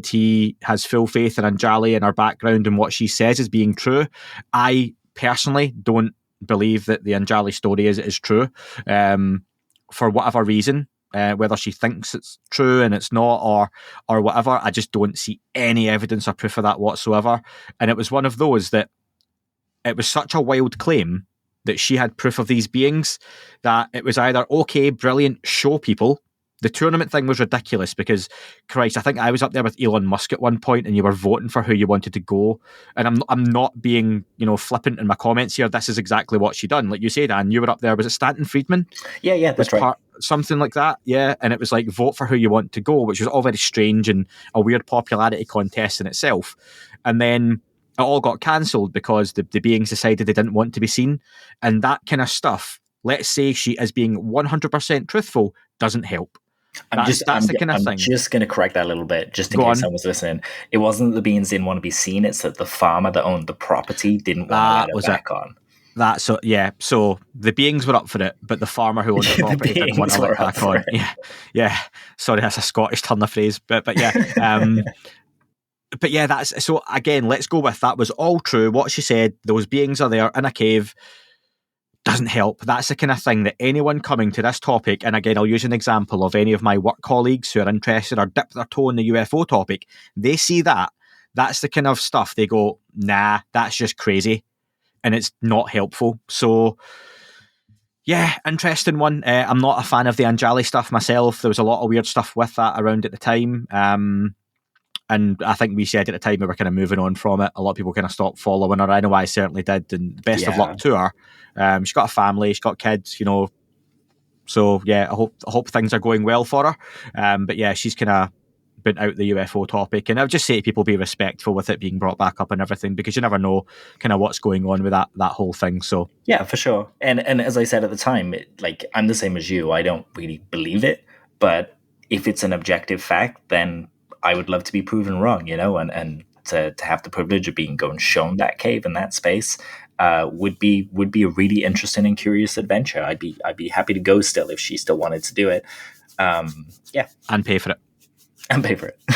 he has full faith in Anjali and her background and what she says is being true. I personally don't believe that the Anjali story is true, for whatever reason. Whether she thinks it's true and it's not, or whatever, I just don't see any evidence or proof of that whatsoever. And it was one of those that it was such a wild claim that she had proof of these beings that it was either, okay, brilliant, show people. The tournament thing was ridiculous because, Christ, I think I was up there with Elon Musk at one point and you were voting for who you wanted to go. And I'm not being, flippant in my comments here. This is exactly what she done. Like you said, Anne, you were up there. Was it Stanton Friedman? Yeah, that's right. Something like that, yeah. And it was like, vote for who you want to go, which was all very strange and a weird popularity contest in itself. And then it all got cancelled because the beings decided they didn't want to be seen. And that kind of stuff, let's say she is being 100% truthful, doesn't help. I'm just going to correct that a little bit, just in case someone's listening. It wasn't that the beings didn't want to be seen; it's that the farmer that owned the property didn't want to let it back on. So the beings were up for it, but the farmer who owned the property didn't want to let it back on. Yeah. Sorry, that's a Scottish turn of phrase, but yeah. But yeah, that's so. Again, let's go with that was all true. What she said, those beings are there in a cave. Doesn't help. That's the kind of thing that anyone coming to this topic, and again, I'll use an example of any of my work colleagues who are interested or dip their toe in the UFO topic. They see that. That's the kind of stuff they go, nah, that's just crazy. And it's not helpful. So, yeah, interesting one. I'm not a fan of the Anjali stuff myself. There was a lot of weird stuff with that around at the time. And I think we said at the time we were kind of moving on from it. A lot of people kind of stopped following her. I know I certainly did. And best of luck to her. She's got a family. She's got kids, So, yeah, I hope things are going well for her. But, yeah, she's kind of been out the UFO topic. And I would just say to people, be respectful with it being brought back up and everything, because you never know kind of what's going on with that whole thing. So yeah, for sure. And as I said at the time, I'm the same as you. I don't really believe it. But if it's an objective fact, then I would love to be proven wrong, and to have the privilege of going shown that cave in that space would be a really interesting and curious adventure. I'd be happy to go still if she still wanted to do it. Yeah, and pay for it.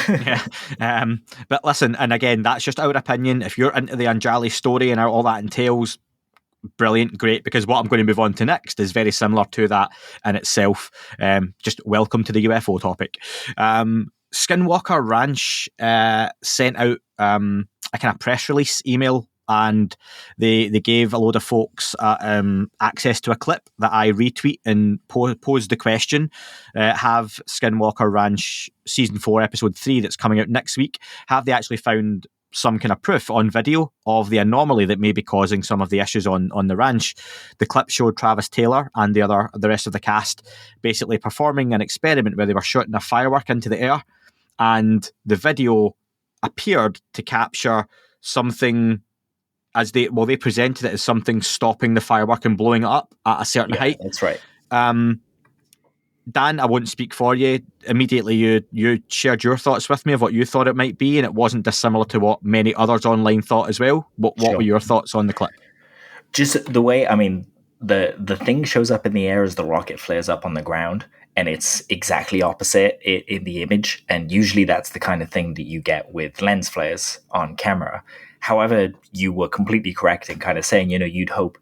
Yeah. But listen, and again, that's just our opinion. If you're into the Anjali story and all that entails, brilliant, great, because what I'm going to move on to next is very similar to that in itself. Just welcome to the UFO topic. Skinwalker Ranch sent out a kind of press release email, and they gave a load of folks access to a clip that I retweet and pose the question: have Skinwalker Ranch season 4 episode 3 that's coming out next week, have they actually found some kind of proof on video of the anomaly that may be causing some of the issues on the ranch? The clip showed Travis Taylor and the rest of the cast basically performing an experiment where they were shooting a firework into the air, and the video appeared to capture something as they presented it as something stopping the firework and blowing it up at a certain height. That's right. Dan, I won't speak for you. Immediately, you shared your thoughts with me of what you thought it might be, and it wasn't dissimilar to what many others online thought as well. What were your thoughts on the clip? Just the way, the thing shows up in the air as the rocket flares up on the ground, and it's exactly opposite in the image. And usually that's the kind of thing that you get with lens flares on camera. However, you were completely correct in kind of saying, you'd hope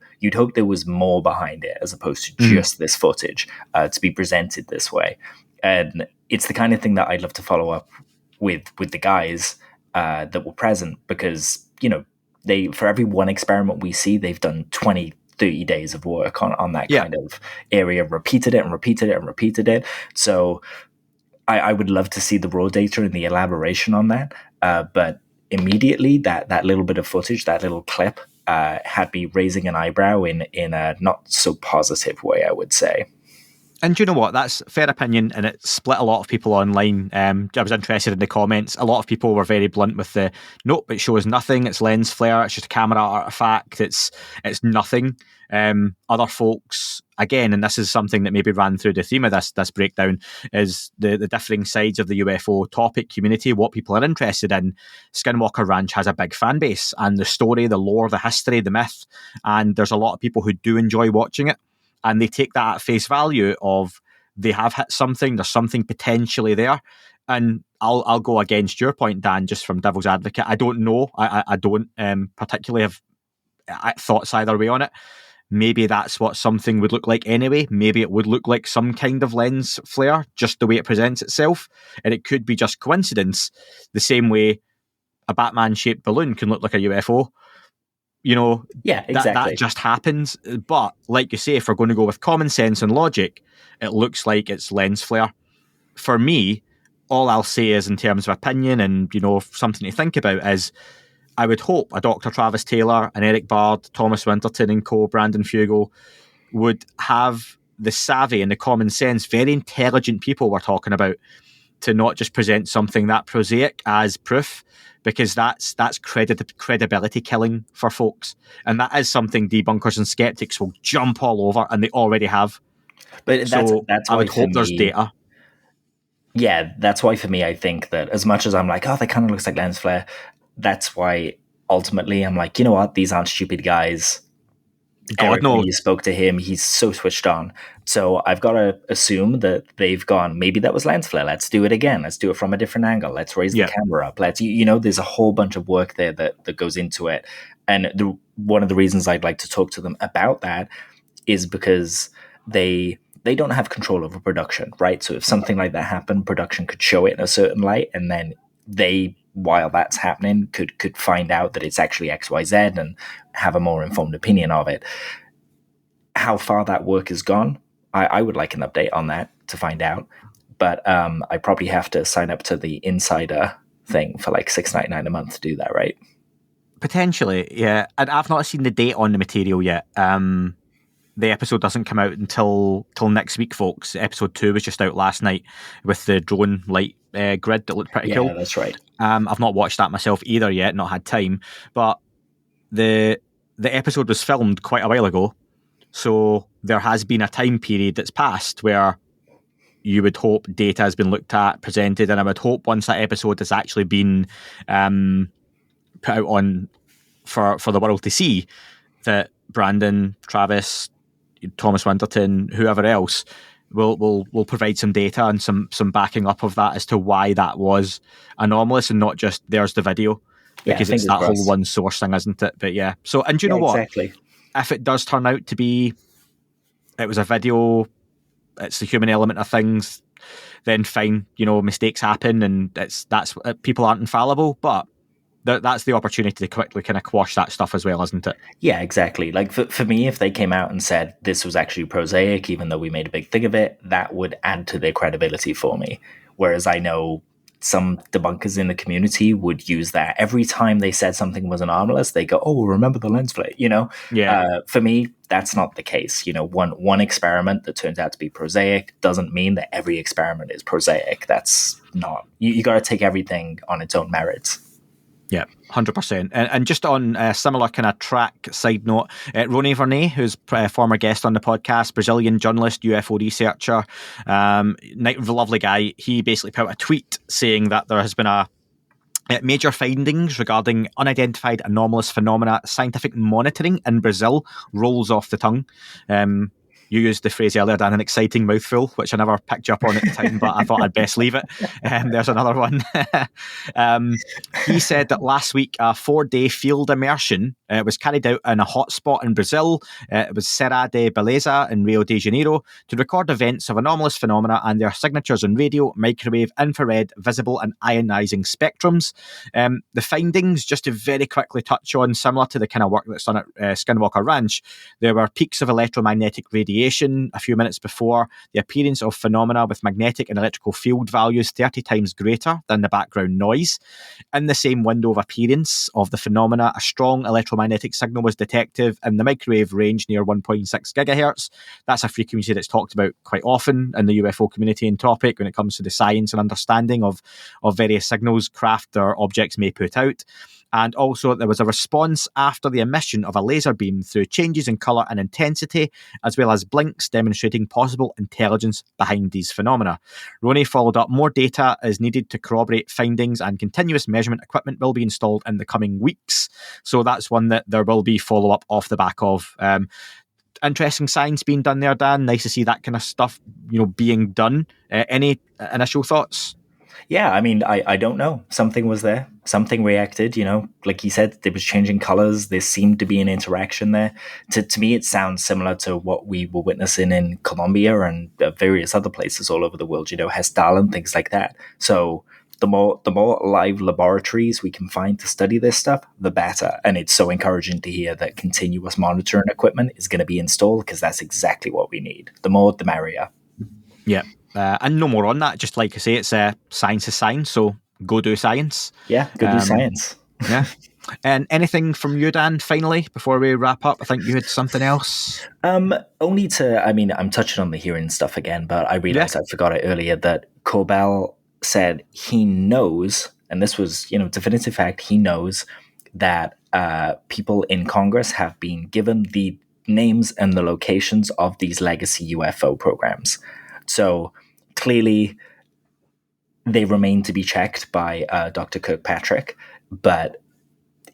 there was more behind it as opposed to just this footage to be presented this way. And it's the kind of thing that I'd love to follow up with the guys that were present, because, for every one experiment we see, they've done 20, 30 days of work on that kind of area, repeated it. So I would love to see the raw data and the elaboration on that. But immediately that little bit of footage, that little clip, had me raising an eyebrow in a not so positive way, I would say. And do you know what? That's fair opinion, and it split a lot of people online. I was interested in the comments. A lot of people were very blunt with the, nope, it shows nothing. It's lens flare. It's just a camera artifact. It's nothing. Other folks, again, and this is something that maybe ran through the theme of this breakdown, is the differing sides of the UFO topic community, what people are interested in. Skinwalker Ranch has a big fan base, and the story, the lore, the history, the myth, and there's a lot of people who do enjoy watching it. And they take that at face value of they have hit something, there's something potentially there. And I'll go against your point, Dan, just from devil's advocate. I don't know. I don't particularly have thoughts either way on it. Maybe that's what something would look like anyway. Maybe it would look like some kind of lens flare, just the way it presents itself. And it could be just coincidence, the same way a Batman-shaped balloon can look like a UFO. You know, yeah, exactly. That just happens. But like you say, if we're going to go with common sense and logic, it looks like it's lens flare. For me, all I'll say is, in terms of opinion and, you know, something to think about, is I would hope a Dr. Travis Taylor, an Eric Bard, Thomas Winterton and co, Brandon Fugel, would have the savvy and the common sense, very intelligent people we're talking about, to not just present something that prosaic as proof, because that's credibility killing for folks. And that is something debunkers and skeptics will jump all over, and they already have. But that's I would hope there's data. Yeah, that's why for me, I think that as much as I'm like, oh, that kind of looks like lens flare, that's why ultimately I'm like, you know what, these aren't stupid guys. God, no. When you spoke to him, he's so switched on. So I've got to assume that they've gone, maybe that was lens flare. Let's do it again. Let's do it from a different angle. Let's raise the camera up. Let's, you know, there's a whole bunch of work there that goes into it. And one of the reasons I'd like to talk to them about that is because they don't have control over production, right? So if something like that happened, production could show it in a certain light, and then they, while that's happening, could find out that it's actually XYZ and have a more informed opinion of it. How far that work has gone, I would like an update on that to find out. But I probably have to sign up to the insider thing for like $6.99 a month to do that, right? Potentially, yeah. And I've not seen the date on the material yet. The episode doesn't come out until next week, folks. Episode 2 was just out last night with the drone light grid that looked pretty cool. Yeah, that's right. I've not watched that myself either yet, not had time. But the episode was filmed quite a while ago, so there has been a time period that's passed where you would hope data has been looked at, presented, and I would hope once that episode has actually been put out on for the world to see, that Brandon, Travis, Thomas Winterton, whoever else will provide some data and some backing up of that as to why that was anomalous, and not just there's the video, because it's that whole one source thing, isn't it? But yeah. So, and do you know what? Exactly. If it does turn out to be, it was a video, it's the human element of things, then fine. You know, mistakes happen, and people aren't infallible, but that's the opportunity to quickly kind of quash that stuff as well, isn't it? Yeah, exactly. Like for me, if they came out and said this was actually prosaic, even though we made a big thing of it, that would add to their credibility for me. Whereas I know some debunkers in the community would use that every time they said something was anomalous. They go, "Oh, remember the lens flare?" You know. Yeah. For me, that's not the case. You know, one experiment that turns out to be prosaic doesn't mean that every experiment is prosaic. That's not. You got to take everything on its own merits. Yeah, 100%. And just on a similar kind of track side note, Rony Vernet, who's a former guest on the podcast, Brazilian journalist, UFO researcher, lovely guy, he basically put out a tweet saying that there has been major findings regarding unidentified anomalous phenomena. Scientific monitoring in Brazil rolls off the tongue. You used the phrase earlier, Dan, an exciting mouthful, which I never picked you up on at the time, but I thought I'd best leave it. There's another one. He said that last week, a 4-day field immersion was carried out in a hotspot in Brazil. It was Serra de Beleza in Rio de Janeiro to record events of anomalous phenomena and their signatures in radio, microwave, infrared, visible and ionizing spectrums. The findings, just to very quickly touch on, similar to the kind of work that's done at Skinwalker Ranch, there were peaks of electromagnetic radiation radiation a few minutes before, the appearance of phenomena with magnetic and electrical field values 30 times greater than the background noise. In the same window of appearance of the phenomena, a strong electromagnetic signal was detected in the microwave range near 1.6 gigahertz. That's a frequency that's talked about quite often in the UFO community and topic when it comes to the science and understanding of various signals craft or objects may put out. And also there was a response after the emission of a laser beam through changes in colour and intensity, as well as blinks demonstrating possible intelligence behind these phenomena. Rony followed up, more data is needed to corroborate findings and continuous measurement equipment will be installed in the coming weeks. So that's one that there will be follow-up off the back of. Interesting science being done there, Dan. Nice to see that kind of stuff, being done. Any initial thoughts? Yeah, I mean, I don't know. Something was there. Something reacted, like you said, it was changing colors. There seemed to be an interaction there. To me, it sounds similar to what we were witnessing in Colombia and various other places all over the world, Hestal and things like that. So the more live laboratories we can find to study this stuff, the better. And it's so encouraging to hear that continuous monitoring equipment is going to be installed, because that's exactly what we need. The more, the merrier. Yeah. And no more on that. Just like I say, it's science is science, so go do science. Yeah, go do science. Yeah. And anything from you, Dan, finally, before we wrap up? I think you had something else. Only I'm touching on the hearing stuff again, but I realized I forgot it earlier, that Corbell said he knows, and this was, definitive fact, he knows that people in Congress have been given the names and the locations of these legacy UFO programs. So clearly, they remain to be checked by Dr. Kirkpatrick, but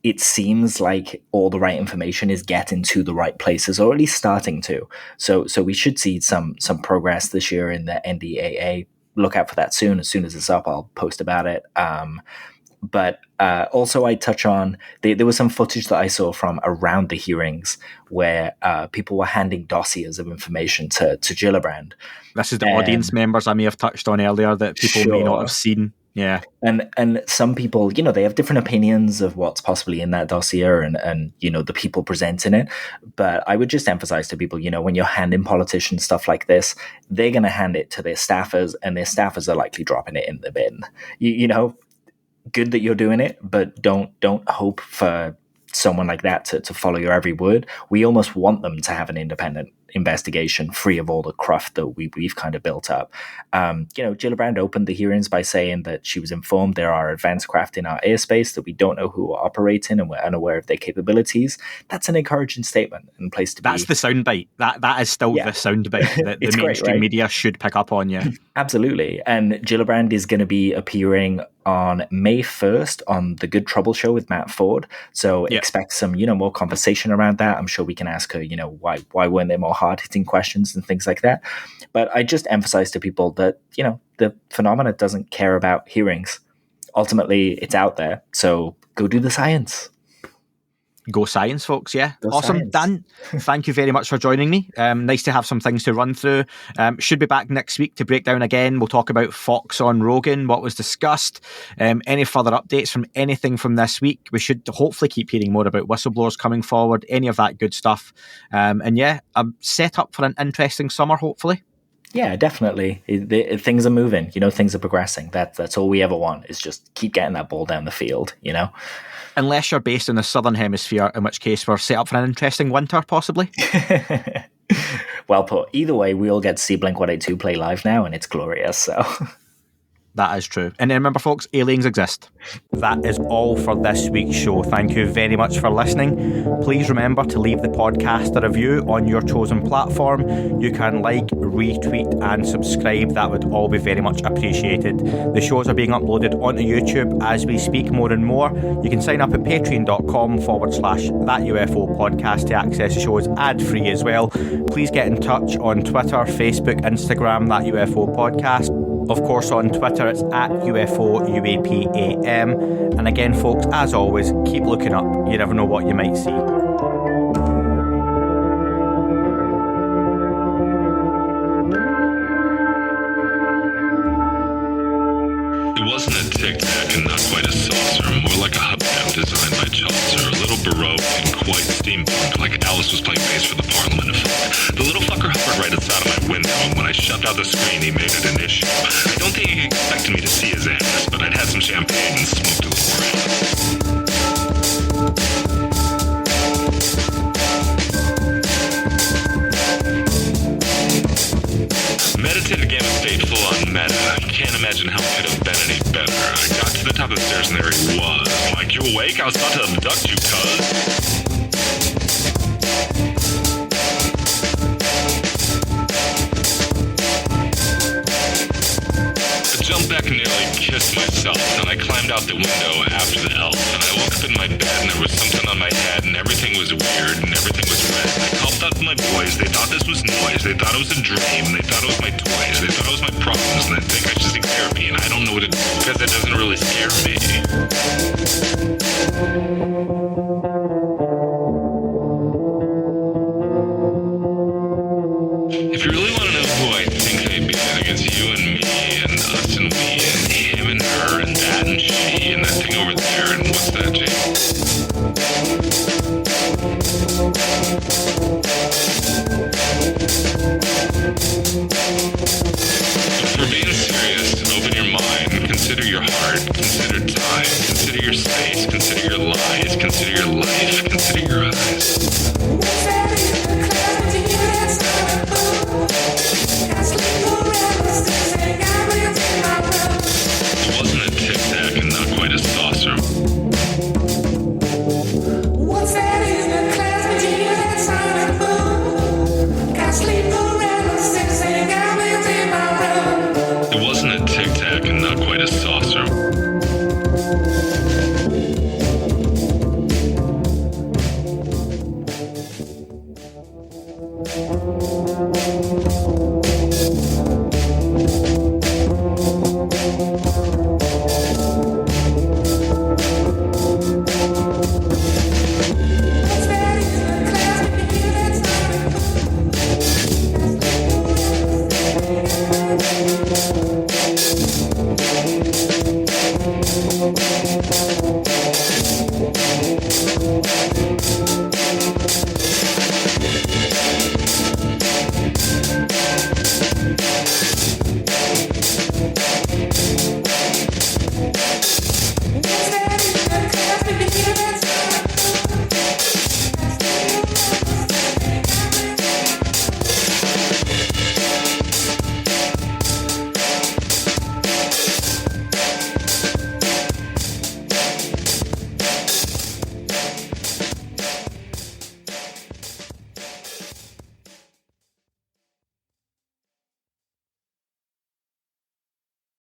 it seems like all the right information is getting to the right places, or at least starting to. So we should see some progress this year in the NDAA. Look out for that soon. As soon as it's up, I'll post about it. But also I touch on, there was some footage that I saw from around the hearings where people were handing dossiers of information to Gillibrand. This is the audience members I may have touched on earlier that people may not have seen. Yeah. And some people, they have different opinions of what's possibly in that dossier and the people presenting it. But I would just emphasize to people, when you're handing politicians stuff like this, they're going to hand it to their staffers, and their staffers are likely dropping it in the bin. Good that you're doing it, but don't hope for someone like that to follow your every word. We almost want them to have an independent investigation free of all the cruft that we've kind of built up. Gillibrand opened the hearings by saying that she was informed there are advanced craft in our airspace that we don't know who are operating, and we're unaware of their capabilities. That's an encouraging statement and place to be. That's the soundbite. That is still the soundbite that the mainstream media should pick up on, yeah. Absolutely. And Gillibrand is going to be appearing on May 1st on The Good Trouble Show with Matt Ford. So expect some, more conversation around that. I'm sure we can ask her, why weren't there more hard-hitting questions and things like that. But I just emphasize to people that, the phenomena doesn't care about hearings. Ultimately, it's out there. So go do the science. Go science, folks, yeah. Go awesome. Science. Dan, thank you very much for joining me. Nice to have some things to run through. Should be back next week to break down again. We'll talk about Fox on Rogan, what was discussed, any further updates from anything from this week. We should hopefully keep hearing more about whistleblowers coming forward, any of that good stuff. I'm set up for an interesting summer, hopefully. Yeah, definitely. Things are moving, things are progressing. That's all we ever want, is just keep getting that ball down the field, Unless you're based in the southern hemisphere, in which case we're set up for an interesting winter, possibly. Well put. Either way, we all get to see Blink-182 play live now, and it's glorious, so... That is true. And remember, folks, aliens exist. That is all for this week's show. Thank you very much for listening. Please remember to leave the podcast a review on your chosen platform. You can like, retweet, and subscribe. That would all be very much appreciated. The shows are being uploaded onto YouTube as we speak more and more. You can sign up at patreon.com/thatUFO Podcast to access the shows ad-free as well. Please get in touch on Twitter, Facebook, Instagram, That UFO Podcast. Of course, on Twitter, it's at UFO UAP AM. And again, folks, as always, keep looking up. You never know what you might see. It wasn't a tic-tac and not quite a saucer, more like a hubcap designed by Chaucer, a little Baroque and quite steampunk, like Alice was playing bass for the Parliament of Folk. The little fucker hovered shoved out the screen, he made it an issue. I don't think he expected me to see his ass, but I'd had some champagne and smoked a little around. Meditative game of state full on meta. I can't imagine how it could have been any better. I got to the top of the stairs and there he was. I'm like, you awake? I was about to abduct you, cuz. Jumped back and nearly kissed myself, and I climbed out the window after the elf, and I woke up in my bed and there was something on my head and everything was weird and everything was red. And I called out to my boys, they thought this was noise, they thought it was a dream, they thought it was my toys, they thought it was my problems, and they think I should seek therapy, and I don't know what to do because it doesn't really scare me. If you really want to know who I think I be, I think it's you and me and us and we and him and her and that and she and that thing over there and what's that, Jake? But for being serious, open your mind, consider your heart, consider time, consider your space, consider your lies, consider your life.